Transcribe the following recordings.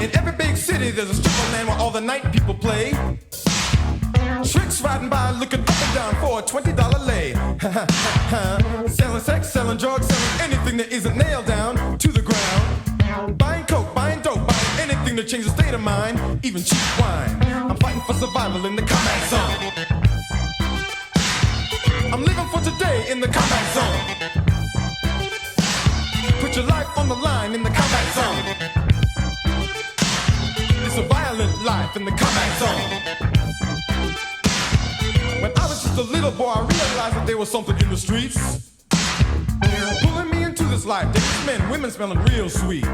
In every big city there's a strip of land where all the night people play. Tricks riding by, looking up and down for a $20 lay. Selling sex, selling drugs, selling anything that isn't nailed down to the ground. Buying coke, buying dope, buying anything to change the state of mind, even cheap wine. I'm fighting for survival in the combat zone. I'm living for today in the combat zone. Put your life on the line in the combat zone. It's a violent life in the combat zone. When I was just a little boy, I realized that there was something in the streets pulling me into this life. Dangerous men, women smelling real sweet.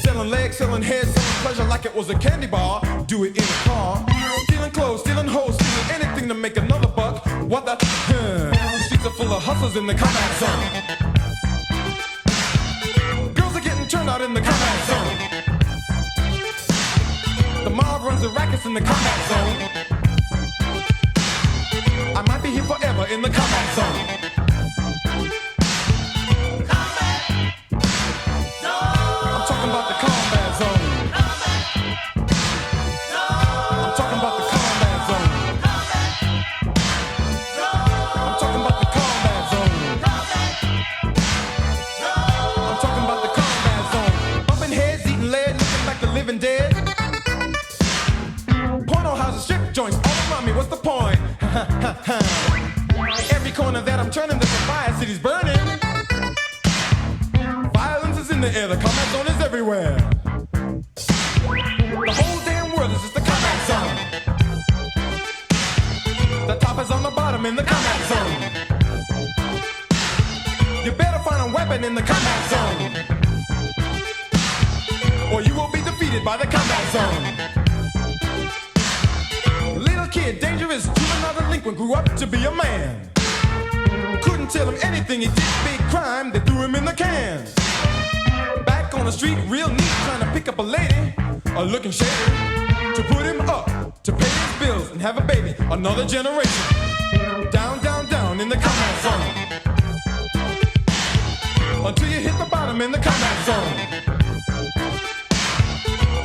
Selling legs, selling heads, selling pleasure like it was a candy bar. Do it in a car. Stealing clothes, stealing hoes, stealing anything to make another buck. What the? The streets are full of hustlers in the combat zone. Girls are getting turned out in the combat zone. The mob runs the rackets in the combat zone. I might be here forever in the combat zone. Combat zone. I'm talking about the combat zone. I'm talking about the combat zone. I'm talking about the combat zone. I'm talking about the combat zone. Bumping heads, eating lead, looking like the living dead. Porno houses, strip joints all around me. What's the point? Every corner that I'm turning, there's a fire, city's burning. Violence is in the air, the combat zone is everywhere. The whole damn world is just the combat zone. The top is on the bottom in the combat zone. You better find a weapon in the combat zone, or you will be defeated by the combat zone. Little kid, dangerous, juvenile delinquent, grew up to be a man. Couldn't tell him anything, he did big crime, they threw him in the can. Back on the street, real neat, trying to pick up a lady, looking shady, to put him up, to pay his bills and have a baby, another generation. Down, down, down in the combat zone, until you hit the bottom in the combat zone.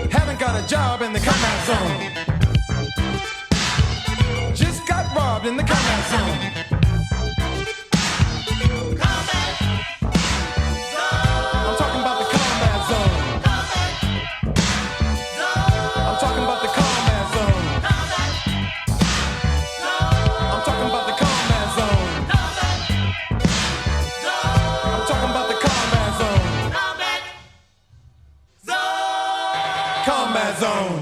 Haven't got a job in the combat zone. Just got robbed in the combat zone. Combat zone. I'm talking about the combat zone. I'm talking about the combat zone. I'm talking about the combat zone. I'm talking about the combat zone. Combat zone.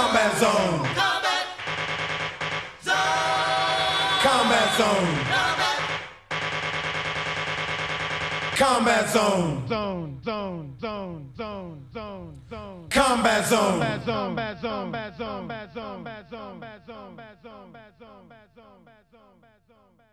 Combat zone. Combat zone. Combat zone. Combat zone. Combat zone.